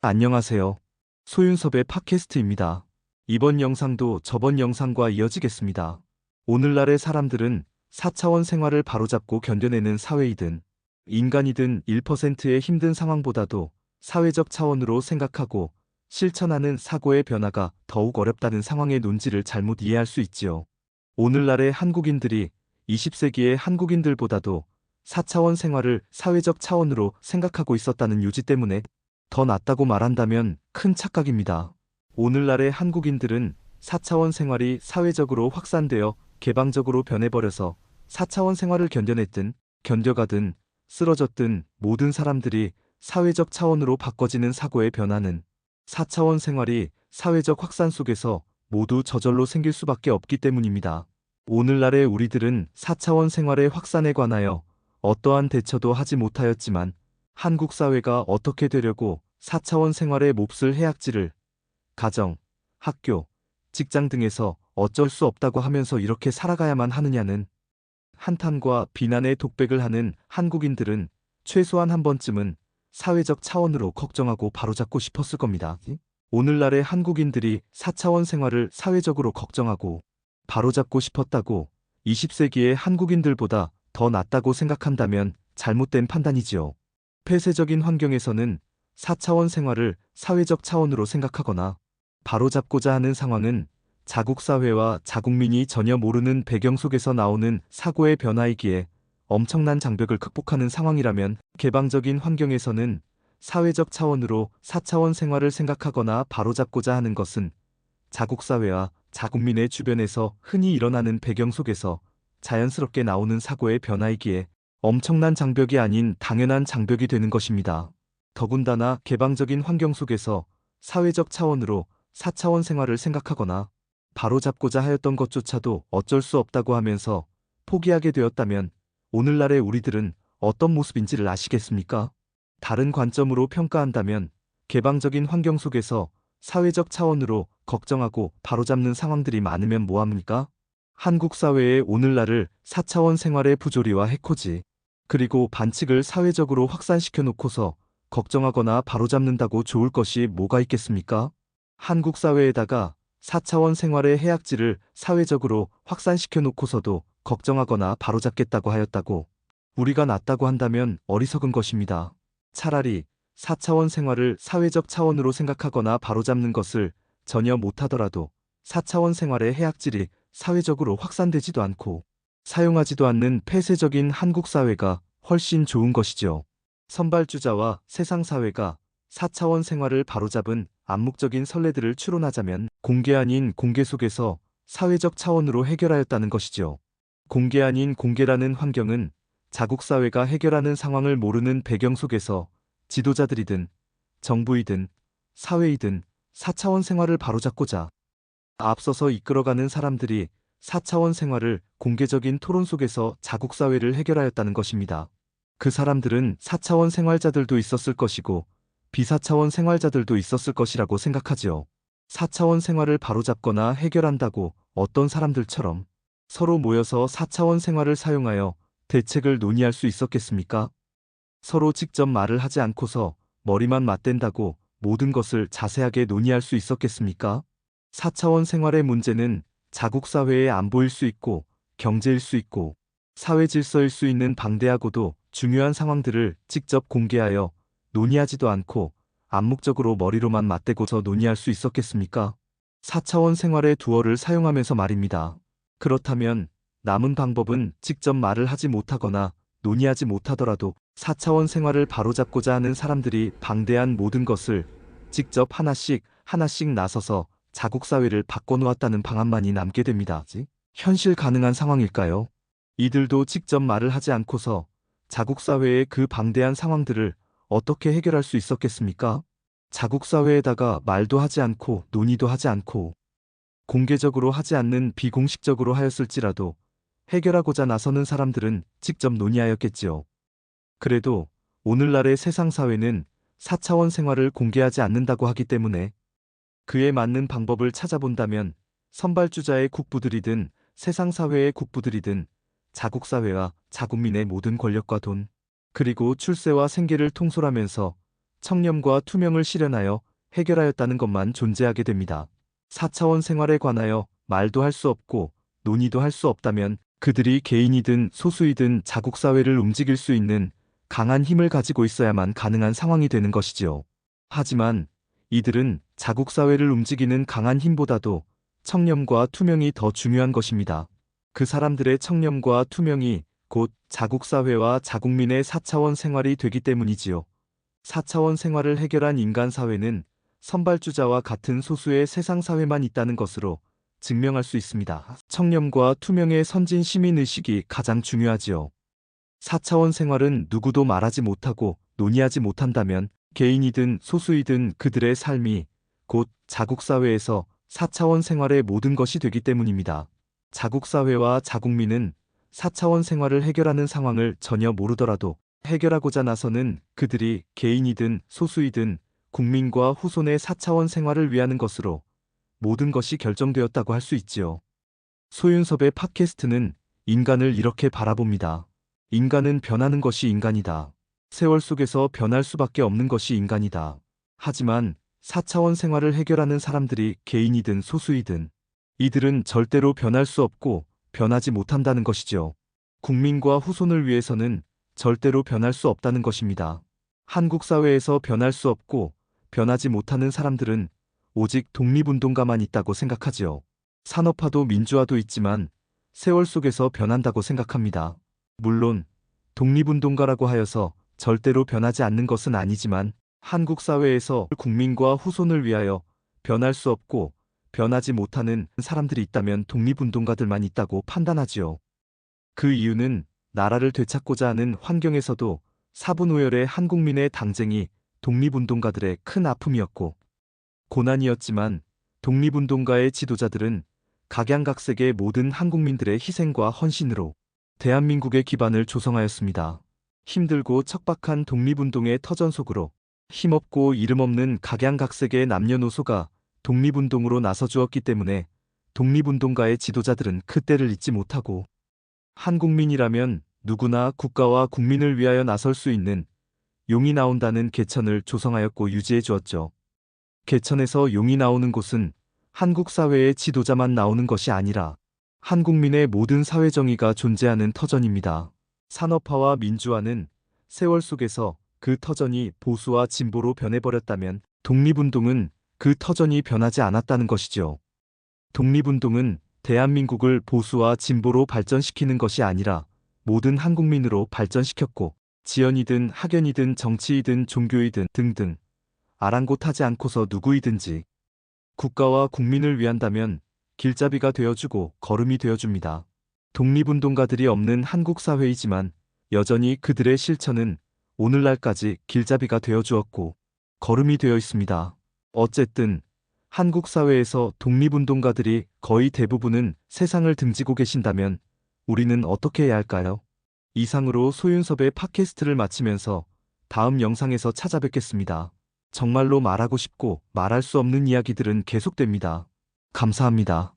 안녕하세요. 소윤섭의 팟캐스트입니다. 이번 영상도 저번 영상과 이어지겠습니다. 오늘날의 사람들은 4차원 생활을 바로잡고 견뎌내는 사회이든 인간이든 1%의 힘든 상황보다도 사회적 차원으로 생각하고 실천하는 사고의 변화가 더욱 어렵다는 상황의 논지를 잘못 이해할 수 있지요. 오늘날의 한국인들이 20세기의 한국인들보다도 4차원 생활을 사회적 차원으로 생각하고 있었다는 요지 때문에 더 낫다고 말한다면 큰 착각입니다. 오늘날의 한국인들은 4차원 생활이 사회적으로 확산되어 개방적으로 변해버려서 4차원 생활을 견뎌냈든 견뎌가든 쓰러졌든 모든 사람들이 사회적 차원으로 바꿔지는 사고의 변화는 4차원 생활이 사회적 확산 속에서 모두 저절로 생길 수밖에 없기 때문입니다. 오늘날의 우리들은 4차원 생활의 확산에 관하여 어떠한 대처도 하지 못하였지만 한국 사회가 어떻게 되려고 4차원 생활에 몹쓸 해악질을 가정, 학교, 직장 등에서 어쩔 수 없다고 하면서 이렇게 살아가야만 하느냐는 한탄과 비난의 독백을 하는 한국인들은 최소한 한 번쯤은 사회적 차원으로 걱정하고 바로잡고 싶었을 겁니다. 오늘날의 한국인들이 4차원 생활을 사회적으로 걱정하고 바로잡고 싶었다고 20세기의 한국인들보다 더 낫다고 생각한다면 잘못된 판단이지요. 폐쇄적인 환경에서는 4차원 생활을 사회적 차원으로 생각하거나 바로잡고자 하는 상황은 자국 사회와 자국민이 전혀 모르는 배경 속에서 나오는 사고의 변화이기에 엄청난 장벽을 극복하는 상황이라면 개방적인 환경에서는 사회적 차원으로 4차원 생활을 생각하거나 바로잡고자 하는 것은 자국 사회와 자국민의 주변에서 흔히 일어나는 배경 속에서 자연스럽게 나오는 사고의 변화이기에 엄청난 장벽이 아닌 당연한 장벽이 되는 것입니다. 더군다나 개방적인 환경 속에서 사회적 차원으로 4차원 생활을 생각하거나 바로잡고자 하였던 것조차도 어쩔 수 없다고 하면서 포기하게 되었다면 오늘날의 우리들은 어떤 모습인지를 아시겠습니까? 다른 관점으로 평가한다면 개방적인 환경 속에서 사회적 차원으로 걱정하고 바로잡는 상황들이 많으면 뭐합니까? 한국 사회의 오늘날을 4차원 생활의 부조리와 해코지 그리고 반칙을 사회적으로 확산시켜 놓고서 걱정하거나 바로잡는다고 좋을 것이 뭐가 있겠습니까? 한국 사회에다가 4차원 생활의 해악질을 사회적으로 확산시켜 놓고서도 걱정하거나 바로잡겠다고 하였다고 우리가 낫다고 한다면 어리석은 것입니다. 차라리 4차원 생활을 사회적 차원으로 생각하거나 바로잡는 것을 전혀 못하더라도 4차원 생활의 해악질이 사회적으로 확산되지도 않고 사용하지도 않는 폐쇄적인 한국 사회가 훨씬 좋은 것이죠. 선발주자와 세상 사회가 4차원 생활을 바로잡은 암묵적인 선례들을 추론하자면 공개 아닌 공개 속에서 사회적 차원으로 해결하였다는 것이죠. 공개 아닌 공개라는 환경은 자국 사회가 해결하는 상황을 모르는 배경 속에서 지도자들이든 정부이든 사회이든 4차원 생활을 바로잡고자 앞서서 이끌어가는 사람들이 4차원 생활을 공개적인 토론 속에서 자국 사회를 해결하였다는 것입니다. 그 사람들은 4차원 생활자들도 있었을 것이고 비사차원 생활자들도 있었을 것이라고 생각하지요. 4차원 생활을 바로잡거나 해결한다고 어떤 사람들처럼 서로 모여서 4차원 생활을 사용하여 대책을 논의할 수 있었겠습니까? 서로 직접 말을 하지 않고서 머리만 맞댄다고 모든 것을 자세하게 논의할 수 있었겠습니까? 4차원 생활의 문제는 자국 사회에 안 보일 수 있고 경제일 수 있고 사회 질서일 수 있는 방대하고도 중요한 상황들을 직접 공개하여 논의하지도 않고 암묵적으로 머리로만 맞대고서 논의할 수 있었겠습니까? 4차원 생활의 두어를 사용하면서 말입니다. 그렇다면 남은 방법은 직접 말을 하지 못하거나 논의하지 못하더라도 4차원 생활을 바로잡고자 하는 사람들이 방대한 모든 것을 직접 하나씩 하나씩 나서서 자국 사회를 바꿔놓았다는 방안만이 남게 됩니다. 현실 가능한 상황일까요? 이들도 직접 말을 하지 않고서 자국 사회의 그 방대한 상황들을 어떻게 해결할 수 있었겠습니까? 자국 사회에다가 말도 하지 않고 논의도 하지 않고 공개적으로 하지 않는 비공식적으로 하였을지라도 해결하고자 나서는 사람들은 직접 논의하였겠지요. 그래도 오늘날의 세상 사회는 4차원 생활을 공개하지 않는다고 하기 때문에 그에 맞는 방법을 찾아본다면 선발주자의 국부들이든 세상 사회의 국부들이든 자국 사회와 자국민의 모든 권력과 돈, 그리고 출세와 생계를 통솔하면서 청렴과 투명을 실현하여 해결하였다는 것만 존재하게 됩니다. 4차원 생활에 관하여 말도 할 수 없고 논의도 할 수 없다면 그들이 개인이든 소수이든 자국사회를 움직일 수 있는 강한 힘을 가지고 있어야만 가능한 상황이 되는 것이지요. 하지만 이들은 자국사회를 움직이는 강한 힘보다도 청렴과 투명이 더 중요한 것입니다. 그 사람들의 청렴과 투명이 곧 자국사회와 자국민의 4차원 생활이 되기 때문이지요. 4차원 생활을 해결한 인간사회는 선발주자와 같은 소수의 세상사회만 있다는 것으로 증명할 수 있습니다. 청렴과 투명의 선진 시민의식이 가장 중요하지요. 4차원 생활은 누구도 말하지 못하고 논의하지 못한다면 개인이든 소수이든 그들의 삶이 곧 자국사회에서 4차원 생활의 모든 것이 되기 때문입니다. 자국사회와 자국민은 4차원 생활을 해결하는 상황을 전혀 모르더라도 해결하고자 나서는 그들이 개인이든 소수이든 국민과 후손의 4차원 생활을 위하는 것으로 모든 것이 결정되었다고 할 수 있지요. 소윤섭의 팟캐스트는 인간을 이렇게 바라봅니다. 인간은 변하는 것이 인간이다. 세월 속에서 변할 수밖에 없는 것이 인간이다. 하지만 4차원 생활을 해결하는 사람들이 개인이든 소수이든 이들은 절대로 변할 수 없고 변하지 못한다는 것이죠. 국민과 후손을 위해서는 절대로 변할 수 없다는 것입니다. 한국 사회에서 변할 수 없고 변하지 못하는 사람들은 오직 독립운동가만 있다고 생각하지요. 산업화도 민주화도 있지만 세월 속에서 변한다고 생각합니다. 물론 독립운동가라고 하여서 절대로 변하지 않는 것은 아니지만 한국 사회에서 국민과 후손을 위하여 변할 수 없고 변하지 못하는 사람들이 있다면 독립운동가들만 있다고 판단하지요. 그 이유는 나라를 되찾고자 하는 환경에서도 사분오열의 한국민의 당쟁이 독립운동가들의 큰 아픔이었고 고난이었지만 독립운동가의 지도자들은 각양각색의 모든 한국민들의 희생과 헌신으로 대한민국의 기반을 조성하였습니다. 힘들고 척박한 독립운동의 터전 속으로 힘없고 이름없는 각양각색의 남녀노소가 독립운동으로 나서주었기 때문에 독립운동가의 지도자들은 그때를 잊지 못하고 한국민이라면 누구나 국가와 국민을 위하여 나설 수 있는 용이 나온다는 개천을 조성하였고 유지해 주었죠. 개천에서 용이 나오는 곳은 한국 사회의 지도자만 나오는 것이 아니라 한국민의 모든 사회정의가 존재하는 터전입니다. 산업화와 민주화는 세월 속에서 그 터전이 보수와 진보로 변해버렸다면 독립운동은 그 터전이 변하지 않았다는 것이죠. 독립운동은 대한민국을 보수와 진보로 발전시키는 것이 아니라 모든 한국민으로 발전시켰고 지연이든 학연이든 정치이든 종교이든 등등 아랑곳하지 않고서 누구이든지 국가와 국민을 위한다면 길잡이가 되어주고 걸음이 되어줍니다. 독립운동가들이 없는 한국 사회이지만 여전히 그들의 실천은 오늘날까지 길잡이가 되어주었고 걸음이 되어 있습니다. 어쨌든 한국 사회에서 독립운동가들이 거의 대부분은 세상을 등지고 계신다면 우리는 어떻게 해야 할까요? 이상으로 소윤섭의 팟캐스트를 마치면서 다음 영상에서 찾아뵙겠습니다. 정말로 말하고 싶고 말할 수 없는 이야기들은 계속됩니다. 감사합니다.